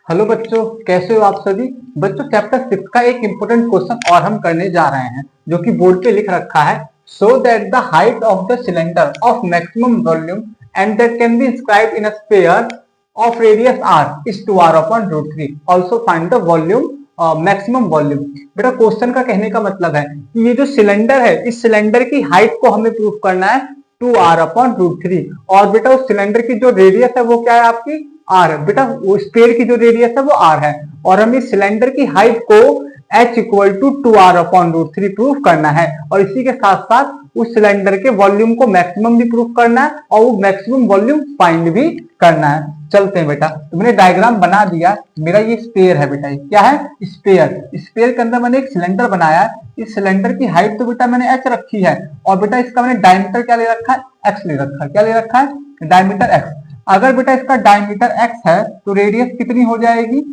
Hello बच्चों, कैसे हो आप सभी। बच्चों चैप्टर 6 का एक इंपॉर्टेंट क्वेश्चन और हम करने जा रहे हैं जो कि बोर्ड पे लिख रखा है। So that the height of the cylinder of maximum volume and that can be inscribed in a sphere of radius r is 2r upon root 3। Also find the volume maximum volume. बेटा question का कहने का मतलब है कि ये जो cylinder है, इस सिलेंडर की हाइट को हमें प्रूफ करना है 2r अपॉन रूट 3। और बेटा उस सिलेंडर की जो रेडियस है वो क्या है आपकी आर है। बेटा वो स्फीयर की जो रेडियस है वो आर है और हमें सिलेंडर की हाइट को h equal to 2r upon root 3 proof करना है। और इसी के साथ साथ उस सिलेंडर के वॉल्यूम को मैक्सिमम भी प्रूफ करना है और वो मैक्सिमम वॉल्यूम फाइंड भी करना है। चलते हैं बेटा, तो मैंने डायग्राम बना दिया। मेरा ये स्फीयर है बेटा, ये क्या है स्फीयर। स्फीयर के अंदर मैंने एक सिलेंडर बनाया है। इस सिलेंडर की हाइट तो बेटा मैंने h रखी है और बेटा इसका मैंने डायमीटर क्या ले रखा है x ले रखा है। क्या ले रखा है डायमीटर x। अगर बेटा इसका डायमीटर x है तो रेडियस कितनी हो जाएगी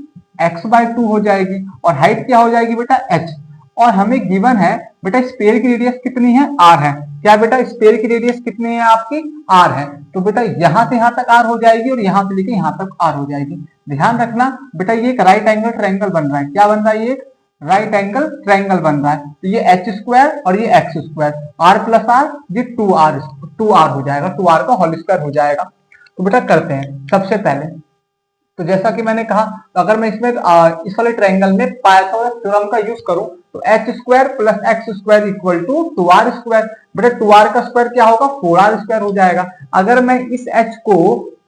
x/2 हो जाएगी और हाइट क्या हो जाएगी बेटा h। और हमें गिवन है बेटा स्फीयर की रेडियस कितनी है r है। क्या बेटा स्फीयर की रेडियस कितनी है आपकी r है। तो बेटा यहां से यहां तक r हो जाएगी और यहां से लेके यहां तक r हो जाएगी। ध्यान रखना बेटा ये एक राइट एंगल ट्रायंगल बन रहा है। क्या बन रहा है, ये एक राइट एंगल ट्रायंगल बन रहा है। तो ये h स्क्वायर और ये x square, r plus r, ये 2r हो जाएगा, 2r का होल स्क्वायर हो जाएगा। तो बेटा करते हैं सबसे पहले। तो जैसा कि मैंने कहा, तो अगर मैं इसमें इस वाले ट्रायंगल में पाइथागोरस थ्योरम का यूज करूं तो h square plus x square equal to 2r square. बेटा 2r का स्क्वायर क्या होगा 4r स्क्वायर हो जाएगा। अगर मैं इस h को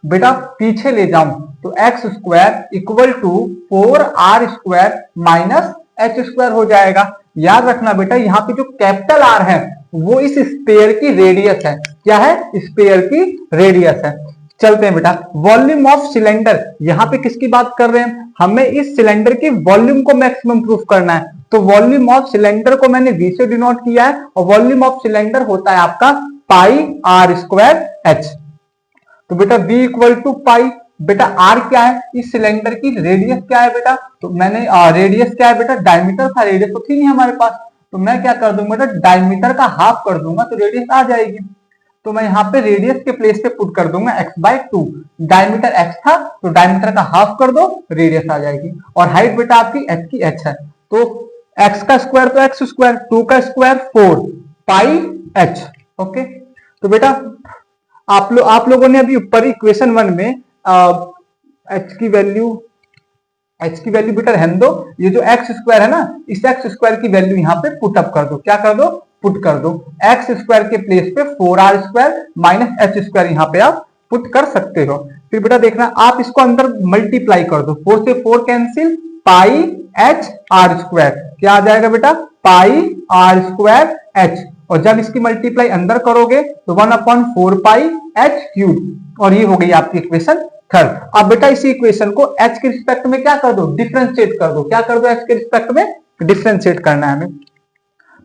बेटा पीछे ले जाऊं तो x square equal to 4r square minus h square हो जाएगा। याद रखना बेटा यहाँ पे जो कैपिटल R है वो इस स्फीयर की रेडियस है। क्या है, स्फीयर की रेडियस है। चलते हैं बेटा, वॉल्यूम ऑफ सिलेंडर। यहाँ पे किसकी बात कर रहे हैं, हमें इस सिलेंडर की वॉल्यूम को मैक्सिमम प्रूफ करना है। तो वॉल्यूम ऑफ सिलेंडर को मैंने v से डिनोट किया है और वॉल्यूम ऑफ सिलेंडर होता है आपका पाई r स्क्वायर h। तो बेटा v इक्वल टू पाई, बेटा r क्या है, इस सिलेंडर की रेडियस क्या है बेटा, तो मैंने रेडियस क्या है बेटा डायमीटर था, रेडियस तो थी नहीं हमारे पास। तो मैं क्या कर दूंगा बेटा डायमीटर का हाफ कर दूंगा तो रेडियस आ जाएगी। तो मैं यहाँ पे रेडियस के प्लेस पे पुट कर दूंगा x/2। डायमीटर x था तो डायमीटर का हाफ कर दो, रेडियस आ जाएगी। और हाइट बेटा आपकी h की h है तो x का स्क्वायर तो x स्क्वायर, 2 का स्क्वायर 4 पाई h। ओके, तो बेटा आप लोगों ने अभी ऊपर इक्वेशन 1 में h की वैल्यू बेटा रहने दो। ये जो x स्क्वायर है ना, इस x स्क्वायर की वैल्यू यहाँ पे पुट अप कर दो। क्या कर दो, पुट कर दो। x स्क्वायर के प्लेस पे 4r square minus h square यहाँ पे आप पुट कर सकते हो। फिर बेटा देखना आप इसको अंदर मल्टीप्लाई कर दो, 4 से 4 कैंसिल, पाई h r स्क्वायर। क्या आ जाएगा बेटा पाई r स्क्वायर h। और जब इसकी मल्टीप्लाई अंदर करोगे तो 1/4 पाई h क्यूब। और ये हो गई आपकी इक्वेशन थर्ड। अब बेटा इसी इक्वेशन को h के रिस्पेक्ट में क्या कर दो, डिफरेंशिएट कर दो। क्या कर दो, h के रिस्पेक्ट में डिफरेंशिएट करना है हमें।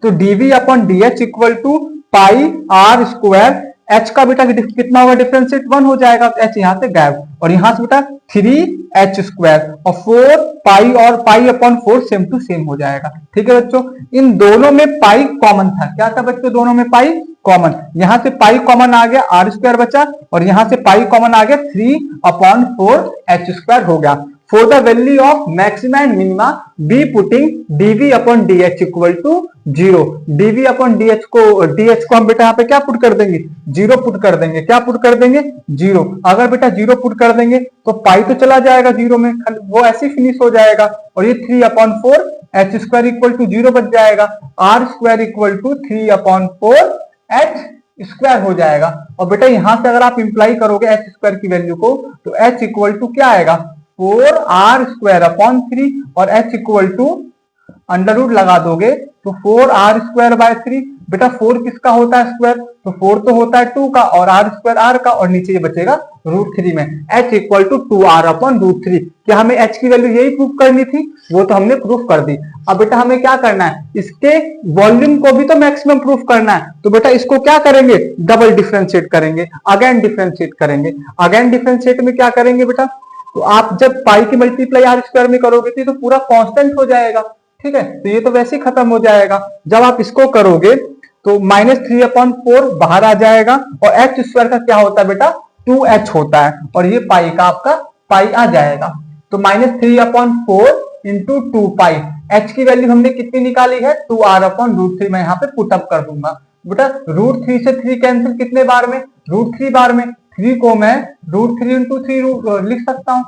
तो dv upon dh equal to pi r square. h का बेटा कितना होगा डिफरेंशिएट 1 हो जाएगा, h यहाँ से गायब। और यहाँ से बेटा 3h स्क्वायर और 4 पाई और pi upon 4 same to same हो जाएगा। ठीक है बच्चों, इन दोनों में पाई कॉमन था। क्या था बच्चों, दोनों में पाई कॉमन। यहाँ से पाई कॉमन आ गया, r स्क्वायर बचा और यहाँ से पाई कॉमन आ गया, 3/4 h स्क्वायर हो गया। For the value of maxima and minima, be putting dv upon dh equal to 0। dv upon dh को हम बेटा यहाँ पे क्या पुट कर देंगे, 0 पुट कर देंगे। क्या पुट कर देंगे, 0। अगर बेटा 0 पुट कर देंगे तो पाई तो चला जाएगा 0 में, वो ऐसे फिनिश हो जाएगा। और ये 3/4 h स्क्वायर इक्वल टू 0 बच जाएगा, r square equal to 3/4 h square हो जाएगा। और बेटा यहाँ से अगर आप इंप्लाई करोगे h स्क्वायर की वैल्यू को तो h इक्वल टू क्या आएगा 4r स्क्वायर अपॉन 3 और h equal to under root लगा दोगे तो 4r स्क्वायर बाय 3। बेटा 4 किसका होता है स्क्वायर, तो 4 तो होता है 2 का और r स्क्वायर r का, और नीचे ये बचेगा √3 में h equal to 2r upon √3। क्या हमें h की वैल्यू यही प्रूफ करनी थी, वो तो हमने प्रूफ कर दी। अब बेटा हमें क्या करना है, इसके वॉल्यूम को भी तो मैक्सिमम प्रूफ करना है। तो बेटा इसको क्या करेंगे, डबल डिफरेंशिएट करेंगे, अगेन डिफरेंशिएट करेंगे। अगेन डिफरेंशिएट में क्या करेंगे बेटा, तो आप जब पाई की मल्टीप्लाई r स्क्वायर में करोगे तो पूरा कांस्टेंट हो जाएगा। ठीक है, तो ये तो वैसे ही खत्म हो जाएगा। जब आप इसको करोगे तो -3/4 बाहर आ जाएगा और h स्क्वायर का क्या होता है बेटा 2h होता है और ये पाई का आपका पाई आ जाएगा। तो -3/4 इंटू 2 पाई। h की वैल्यू हमने कितनी निकाली है 2r/√3। मैं यहाँ पे पुटअप कर दूंगा बेटा। √3 से 3 कैंसिल कितने बार में, √3 बार में। 3 को मैं √3 इंटू 3 लिख सकता हूँ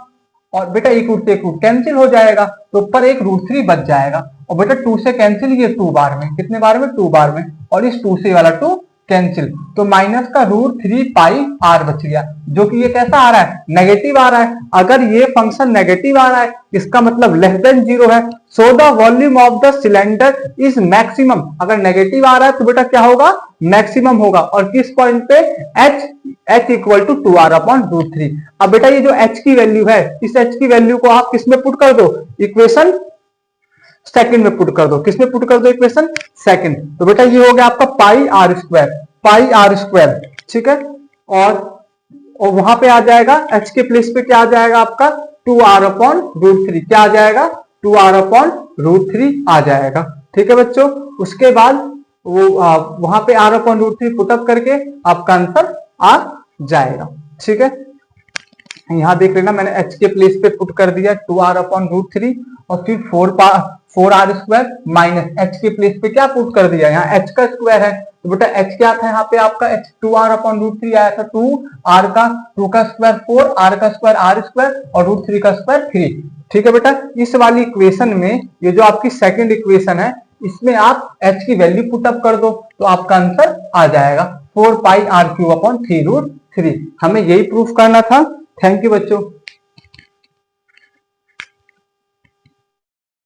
और बेटा एक रूट से एक रूट कैंसिल हो जाएगा तो ऊपर एक √3 बच जाएगा। और बेटा 2 से कैंसिल ये 2 बार में, कितने बार में 2 बार में, और इस 2 से वाला 2 कैंसिल, तो माइनस का √3 पाई आर बच गया, जो कि ये कैसा आ रहा है नेगेटिव आ रहा है। अगर ये फंक्शन नेगेटिव आ रहा है इसका मतलब लेस देन 0 है। So the volume of the cylinder is maximum. अगर नेगेटिव आ रहा है तो बेटा क्या होगा मैक्सिमम होगा। और किस पॉइंट पे h इक्वल टू 2r/√3। अब बेटा ये जो h की वैल्यू है इस h की वैल्यू को आप किसमें पुट कर दो, इक्वेशन सेकंड में पुट कर दो। किसमें पुट कर दो, इक्वेशन सेकंड। तो बेटा ये हो गया आपका पाई r², ठीक है। और वहां पे आ जाएगा h के प्लेस पे क्या आ जाएगा आपका 2r/√3। क्या आ जाएगा 2r/√3 आ जाएगा, ठीक है बच्चों। उसके बाद वो वहां पे r/√3 पुटअप करके आपका आंसर आ जाएगा, ठीक है। यहां देख लेना मैंने h के प्लेस पे पुट कर दिया 2r/√3 और फिर 4r² माइनस h के प्लेस पे क्या पुट कर दिया, यहाँ h का स्क्वायर है तो बेटा h क्या था यहाँ पे आपका h 2r/√3 आया था। 2r का 2 का स्क्वायर 4, r का स्क्वायर r² और √3 का स्क्वायर 3, ठीक है बेटा। इस वाली इक्वेशन में ये जो आपकी सेकंड इक्वेशन है इसमें आप h की वैल्यू पुटअप कर दो तो आपका आंसर आ जाएगा 4 पाई r³ अपॉन 3√3। हमें यही प्रूफ करना था। थैंक यू बच्चों।